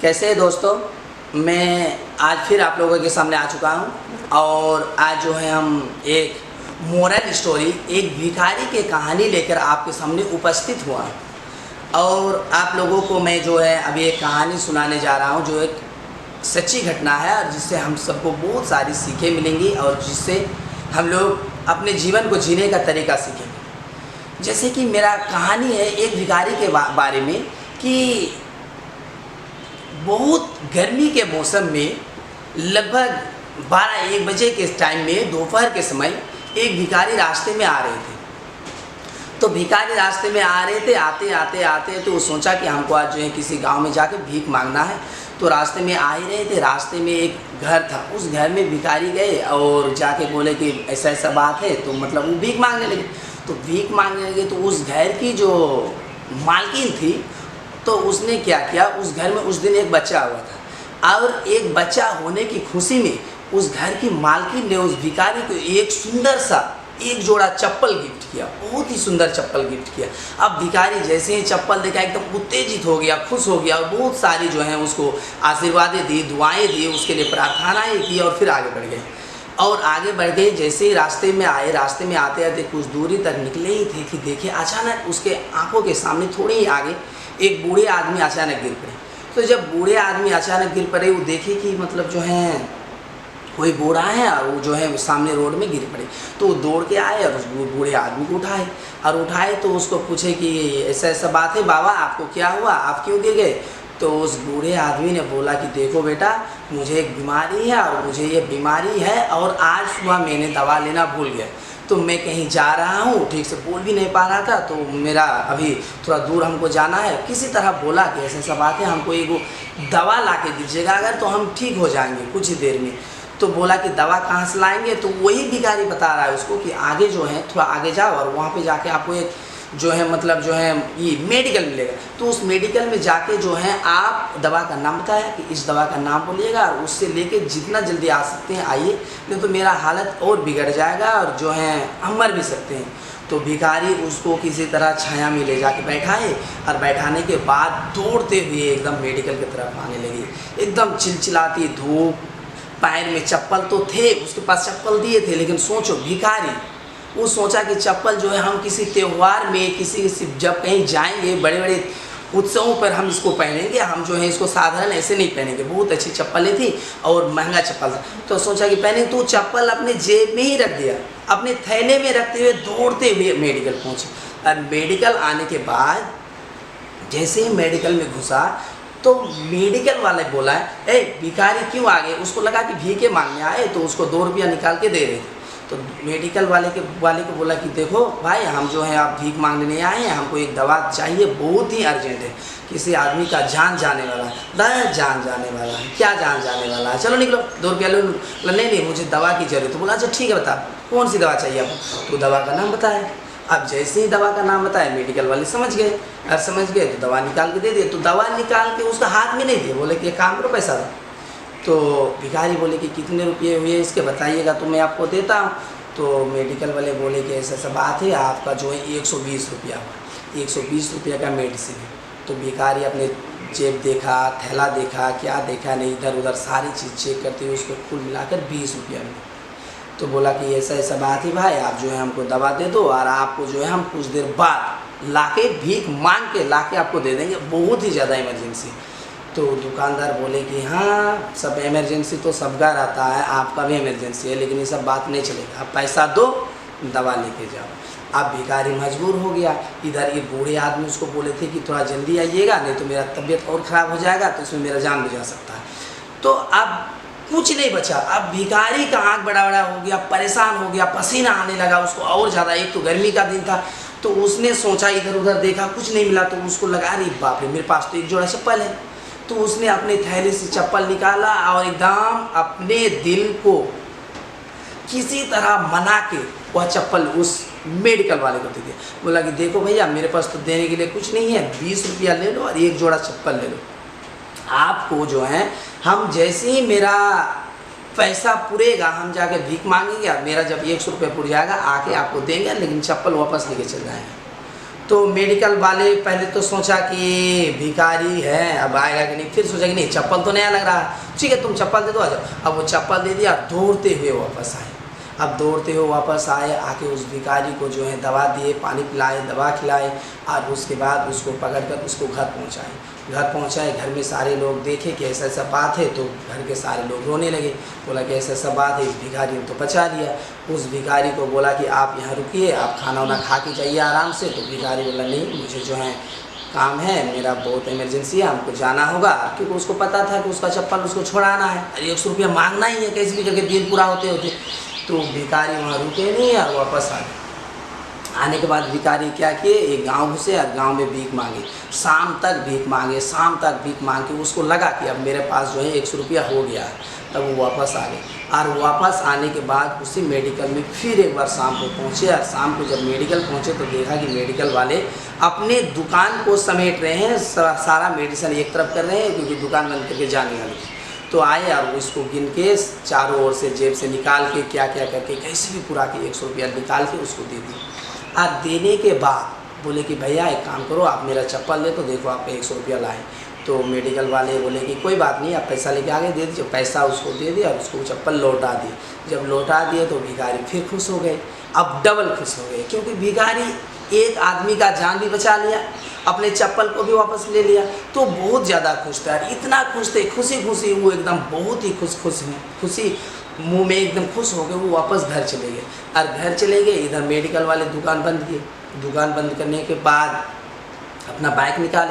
कैसे हैं दोस्तों। मैं आज फिर आप लोगों के सामने आ चुका हूं और आज जो है हम एक मोरल स्टोरी, एक भिखारी की कहानी लेकर आपके सामने उपस्थित हुआ और आप लोगों को मैं जो है अभी एक कहानी सुनाने जा रहा हूं जो एक सच्ची घटना है और जिससे हम सबको बहुत सारी सीखें मिलेंगी और जिससे हम लोग अपने जीवन को जीने का तरीका सीखेंगे। जैसे कि मेरा कहानी है एक भिखारी के बारे में कि बहुत गर्मी के मौसम में लगभग 12-1 बजे के टाइम में दोपहर के समय एक भिखारी रास्ते में आ रहे थे। तो भिखारी रास्ते में आ रहे थे, आते तो वो सोचा कि हमको आज जो है किसी गांव में जाके भीख मांगना है। तो रास्ते में आ ही रहे थे, रास्ते में एक घर था, उस घर में भिखारी गए और जाके बोले कि ऐसा ऐसा बात है। तो मतलब वो भीख मांगने लगे। तो भीख मांगने लगे तो उस घर की जो मालकिन थी तो उसने क्या किया, उस घर में उस दिन एक बच्चा हुआ था और एक बच्चा होने की खुशी में उस घर की मालकिन ने उस भिखारी को एक सुंदर सा एक जोड़ा चप्पल गिफ्ट किया, बहुत ही सुंदर चप्पल गिफ्ट किया। अब भिखारी जैसे ही चप्पल देखा एकदम उत्तेजित हो गया, खुश हो गया और बहुत सारी जो है उसको आशीर्वादें दी, दुआएं दी, उसके लिए प्रार्थनाएं की और फिर आगे बढ़ गए। और आगे बढ़ गए, जैसे ही रास्ते में आए, रास्ते में आते आते कुछ दूरी तक निकले ही थे कि देखे अचानक उसके आंखों के सामने थोड़े ही आगे एक बूढ़े आदमी अचानक गिर पड़े। तो जब बूढ़े आदमी अचानक गिर पड़े वो देखे कि मतलब जो है कोई बूढ़ा है और वो जो है सामने रोड में गिर पड़े। तो वो दौड़ के आए और उस बूढ़े आदमी को उठाए तो उसको पूछे कि ऐसा ऐसा बात है बाबा, आपको क्या हुआ, आप क्यों गिर गए। तो उस बूढ़े आदमी ने बोला कि देखो बेटा, मुझे एक बीमारी है और मुझे ये बीमारी है और आज सुबह मैंने दवा लेना भूल गया। तो मैं कहीं जा रहा हूँ, ठीक से बोल भी नहीं पा रहा था, तो मेरा अभी थोड़ा दूर हमको जाना है। किसी तरह बोला कि ऐसा ऐसा बात है, हमको एक दवा ला के दीजिएगा अगर, तो हम ठीक हो जाएंगे कुछ ही देर में। तो बोला कि दवा कहाँ से लाएंगे। तो वही भिखारी बता रहा है उसको कि आगे जो है थोड़ा आगे जाओ और वहाँ पे जाके आपको एक जो है मतलब जो है ये मेडिकल मिलेगा। तो उस मेडिकल में जाके जो है आप दवा का नाम बताया कि इस दवा का नाम बोलिएगा और उससे लेके जितना जल्दी आ सकते हैं आइए, नहीं तो मेरा हालत और बिगड़ जाएगा और जो है हम मर भी सकते हैं। तो भिखारी उसको किसी तरह छाया में ले जाके बैठाए और बैठाने के बाद दौड़ते हुए एकदम मेडिकल की तरफ आने लगी। एकदम चिलचिलाती धूप, पैर में चप्पल तो थे, उसके पास चप्पल दिए थे, लेकिन सोचो भिखारी वो सोचा कि चप्पल जो है हम किसी त्यौहार में किसी जब कहीं जाएंगे बड़े बड़े उत्सवों पर हम इसको पहनेंगे, हम जो है इसको साधारण ऐसे नहीं पहनेंगे। बहुत अच्छी चप्पलें थी और महंगा चप्पल था। तो सोचा कि पहने, तो चप्पल अपने जेब में ही रख दिया, अपने थैले में रखते हुए दौड़ते हुए मेडिकल पहुँचे। और मेडिकल आने के बाद जैसे ही मेडिकल में घुसा तो मेडिकल वाले बोला है ए भिखारी क्यों आ गए। उसको लगा कि भीखे मांगने आए तो उसको 2 रुपया निकाल के दे रहे थे। तो मेडिकल वाले को बोला कि देखो भाई, हम जो है आप भीख मांगने नहीं आए हैं, हमको एक दवा चाहिए, बहुत ही अर्जेंट है, किसी आदमी का जान जाने वाला है। जान जाने वाला है, क्या जान जाने वाला है, चलो निकलो 2 रुपया लो। नहीं मुझे दवा की जरूरत। तो बोला अच्छा ठीक है बता कौन सी दवा चाहिए आपको। तो दवा का नाम बताया। अब जैसे ही दवा का नाम बताया मेडिकल वाले समझ गए तो दवा निकाल के दे दिए। तो दवा निकाल के उसका हाथ में नहीं दिए, बोले कि काम करो पैसा दो। तो भिखारी बोले कि कितने रुपये हुए इसके बताइएगा तो मैं आपको देता हूँ। तो मेडिकल वाले बोले कि ऐसा ऐसा बात है, आपका जो है 120 रुपया हुआ, 120 रुपये का मेडिसिन है। तो भिखारी अपने जेब देखा, थैला देखा, क्या देखा नहीं, इधर उधर सारी चीज़ चेक करते हुए उसको कुल मिलाकर 20 रुपया मिला। तो बोला कि ऐसा ऐसा बात है भाई, आप जो है हमको दवा दे दो और आपको जो है हम कुछ देर बाद लाके भीख मांग के लाके आपको दे देंगे, बहुत ही ज़्यादा इमरजेंसी। तो दुकानदार बोले कि हाँ सब इमरजेंसी तो सबका रहता है, आपका भी इमरजेंसी है, लेकिन ये सब बात नहीं चलेगा, आप पैसा दो दवा लेके जाओ। अब भिखारी मजबूर हो गया। इधर ये बूढ़े आदमी उसको बोले थे कि थोड़ा जल्दी आइएगा, नहीं तो मेरा तबीयत और ख़राब हो जाएगा, तो इसमें मेरा जान भी जा सकता है। तो अब कुछ नहीं बचा। अब भिखारी का आँख बड़ा बड़ा हो गया, परेशान हो गया, पसीना आने लगा उसको और ज़्यादा। एक तो गर्मी का दिन था, तो उसने सोचा इधर उधर देखा, कुछ नहीं मिला। तो उसको लगा रही बाप रे मेरे पास तो एक जोड़ा चप्पल है। तो उसने अपने थैले से चप्पल निकाला और एकदम अपने दिल को किसी तरह मना के वह चप्पल उस मेडिकल वाले को दे दिया। बोला कि देखो भैया, मेरे पास तो देने के लिए कुछ नहीं है, 20 रुपया ले लो और एक जोड़ा चप्पल ले लो। आपको जो है हम जैसे ही मेरा पैसा पुरेगा हम जाके भीख मांगेंगे, मेरा जब 100 रुपये पुर जाएगा आके आपको देंगे, लेकिन चप्पल वापस लेके चल जाएंगे। तो मेडिकल वाले पहले तो सोचा कि भिखारी है, अब आएगा कि नहीं, फिर सोचा कि नहीं चप्पल तो नया लग रहा है, ठीक है तुम चप्पल दे दो, आ जाओ। अब वो चप्पल दे दिया, दौड़ते हुए वापस आए। अब दौड़ते हुए वापस आए, आके उस भिखारी को जो है दवा दिए, पानी पिलाए, दवा खिलाए, और उसके बाद उसको पकड़कर उसको घर पहुंचाए। घर में सारे लोग देखे कि ऐसा ऐसा बात है, तो घर के सारे लोग रोने लगे। बोला कि ऐसा ऐसा बात है, इस भिखारी ने तो बचा लिया। उस भिखारी को बोला कि आप यहाँ रुकिए, आप खाना वाना खा के जाइए आराम से। तो भिखारी बोला नहीं, मुझे जो है काम है, मेरा बहुत इमरजेंसी है, हमको जाना होगा। क्योंकि उसको पता था कि उसका चप्पल उसको छोड़ाना है, 100 रुपया मांगना ही है कैसे भी करके दिन पूरा होते। तो भिखारी वहाँ रुके नहीं और वापस आ गए। आने के बाद भिखारी क्या किए, एक गांव घुसे और गांव में भीख मांगे, शाम तक भीख मांग के उसको लगा कि अब मेरे पास जो है 100 रुपया हो गया है। तब वो वापस आ गए, और वापस आने के बाद उसी मेडिकल में फिर एक बार शाम को पहुँचे। और शाम को जब मेडिकल पहुँचे तो देखा कि मेडिकल वाले अपने दुकान को समेट रहे हैं, सारा मेडिसिन एक तरफ कर रहे हैं, क्योंकि दुकान बंद करके जाने वाली। तो आए और उसको गिन के चारों ओर से जेब से निकाल के क्या क्या करके कैसे भी पूरा के 100 रुपया निकाल के उसको दे दी। और देने के बाद बोले कि भैया एक काम करो, आप मेरा चप्पल दे, तो देखो आपके 100 रुपया लाए। तो मेडिकल वाले बोले कि कोई बात नहीं, आप पैसा लेके आगे दे दीजिए। पैसा उसको दे दिया और उसको चप्पल लौटा दी। जब लौटा दिए तो भिखारी फिर खुश हो गए, अब डबल खुश हो गए, क्योंकि भिखारी एक आदमी का जान भी बचा लिया, अपने चप्पल को भी वापस ले लिया। तो बहुत ज़्यादा खुश थे, इतना खुश थे, खुशी वो एकदम बहुत ही खुशी मुंह में एकदम खुश हो गए। वो वापस घर चले गए, और घर चले गए, इधर मेडिकल वाले दुकान बंद किए। दुकान बंद करने के बाद अपना बाइक निकाल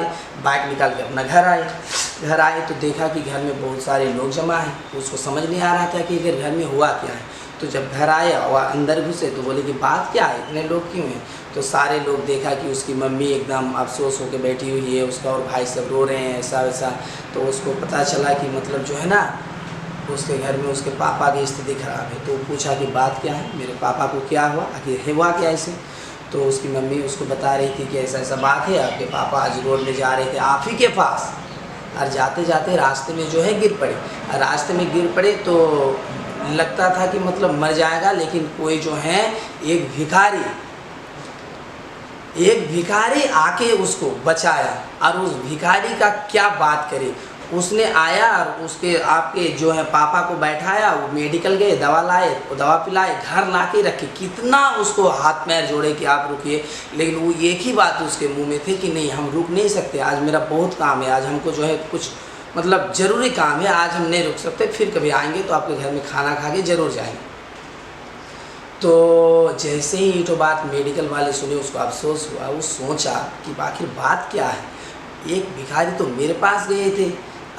के अपना घर आए तो देखा कि घर में बहुत सारे लोग जमा हैं। उसको समझ नहीं आ रहा था कि इधर घर में हुआ क्या है। तो जब घर आए और अंदर घुसे तो बोले कि बात क्या है, इतने लोग क्यों हैं। तो सारे लोग देखा कि उसकी मम्मी एकदम अफसोस होकर बैठी हुई है, उसका और भाई सब रो रहे हैं, ऐसा वैसा। तो उसको पता चला कि मतलब जो है ना, उसके घर में उसके पापा की स्थिति खराब है। तो पूछा कि बात क्या है, मेरे पापा को क्या हुआ, आखिर हुआ क्या ऐसे। तो उसकी मम्मी उसको बता रही थी कि ऐसा ऐसा बात है, आपके पापा आज रोड में जा रहे थे आप ही के पास, और जाते जाते रास्ते में जो है गिर पड़े। और रास्ते में गिर पड़े तो लगता था कि मतलब मर जाएगा, लेकिन कोई जो है एक भिखारी आके उसको बचाया। और उस भिखारी का क्या बात करे, उसने आया और उसके आपके जो है पापा को बैठाया, वो मेडिकल गए, दवा लाए, दवा पिलाए, घर ला के रखे। कितना उसको हाथ पैर जोड़े कि आप रुकिए, लेकिन वो एक ही बात उसके मुंह में थी कि नहीं हम रुक नहीं सकते, आज मेरा बहुत काम है, आज हमको जो है कुछ मतलब ज़रूरी काम है, आज हम नहीं रुक सकते, फिर कभी आएंगे तो आपके घर में खाना खा के ज़रूर जाएंगे। तो जैसे ही ये तो बात मेडिकल वाले सुने, उसको अफसोस हुआ। वो सोचा कि आखिर बात क्या है, एक भिखारी तो मेरे पास गए थे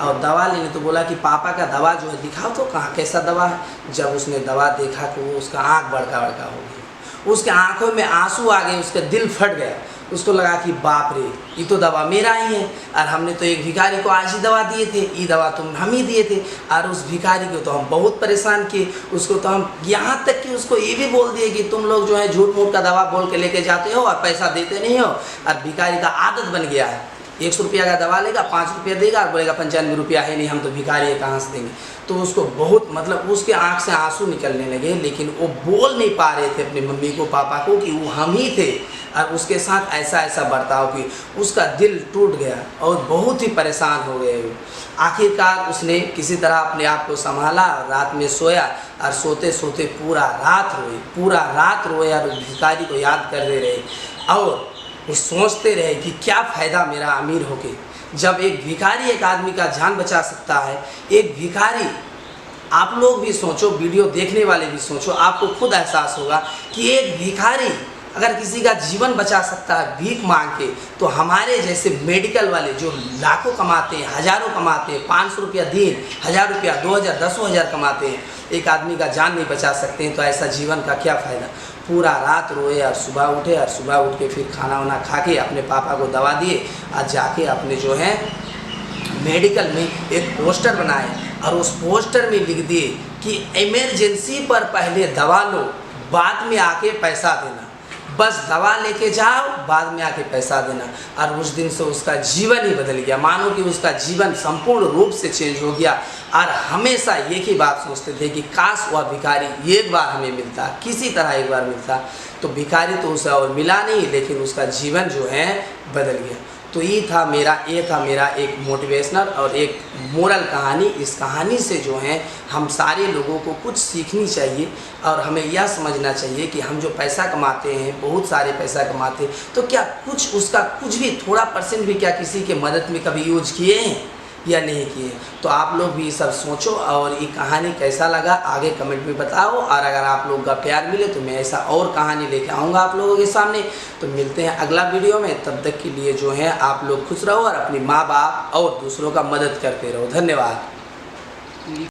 और दवा लेने, तो बोला कि पापा का दवा जो है दिखाओ तो, कहाँ कैसा दवा है। जब उसने दवा देखा तो वो उसका आँख बड़का हो गया, उसके आँखों में आंसू आ गए, उसका दिल फट गया। उसको लगा कि बाप रे, ये तो दवा मेरा ही है, और हमने तो एक भिखारी को आज ही दवा दिए थे, ये दवा तो हम ही दिए थे। और उस भिखारी को तो हम बहुत परेशान किए, उसको तो हम यहाँ तक कि उसको ये भी बोल दिए कि तुम लोग जो है झूठ मूठ का दवा बोल के लेके जाते हो और पैसा देते नहीं हो। और भिखारी का आदत बन गया है, 100 रुपया का दवा लेगा, 5 रुपया देगा और बोलेगा 95 रुपया है नहीं, हम तो भिखारी है, कहाँ से देंगे। तो उसको बहुत मतलब उसके आँख से आंसू निकलने लगे, लेकिन वो बोल नहीं पा रहे थे अपनी मम्मी को पापा को कि वो हम ही थे और उसके साथ ऐसा ऐसा बर्ताव की। उसका दिल टूट गया और बहुत ही परेशान हो गए। आखिरकार उसने किसी तरह अपने आप को संभाला, रात में सोया और सोते सोते पूरा रात रोए और भिखारी को याद करते रहे। और वो सोचते रहे कि क्या फ़ायदा मेरा अमीर होके, जब एक भिखारी एक आदमी का जान बचा सकता है। एक भिखारी, आप लोग भी सोचो, वीडियो देखने वाले भी सोचो, आपको खुद एहसास होगा कि एक भिखारी अगर किसी का जीवन बचा सकता है भीख मांग के, तो हमारे जैसे मेडिकल वाले जो लाखों कमाते हैं, हज़ारों कमाते हैं, 500 रुपया दिन, 1000 रुपया, 2000, 10,000 कमाते हैं, एक आदमी का जान नहीं बचा सकते हैं, तो ऐसा जीवन का क्या फ़ायदा। पूरा रात रोए और सुबह उठे और सुबह उठ के फिर खाना वाना खा के अपने पापा को दवा दिए और जाके अपने जो है मेडिकल में एक पोस्टर बनाए और उस पोस्टर में लिख दिए कि इमरजेंसी पर पहले दवा लो, बाद में आके पैसा देना, बस दवा लेके जाओ, बाद में आके पैसा देना। और उस दिन से उसका जीवन ही बदल गया, मानो कि उसका जीवन संपूर्ण रूप से चेंज हो गया। और हमेशा एक ही बात सोचते थे कि काश वह भिखारी एक बार हमें मिलता, किसी तरह एक बार मिलता, तो भिखारी तो उसे और मिला नहीं, लेकिन उसका जीवन जो है बदल गया। तो ये था मेरा एक मोटिवेशनल और एक मोरल कहानी। इस कहानी से जो है हम सारे लोगों को कुछ सीखनी चाहिए और हमें यह समझना चाहिए कि हम जो पैसा कमाते हैं, बहुत सारे पैसा कमाते हैं, तो क्या कुछ उसका कुछ भी थोड़ा % भी क्या किसी के मदद में कभी यूज किए हैं या नहीं किए? तो आप लोग भी सब सोचो और ये कहानी कैसा लगा आगे कमेंट में बताओ। और अगर आप लोग का प्यार मिले तो मैं ऐसा और कहानी लेके आऊँगा आप लोगों के सामने। तो मिलते हैं अगला वीडियो में, तब तक के लिए जो है आप लोग खुश रहो और अपनी माँ बाप और दूसरों का मदद करते रहो। धन्यवाद।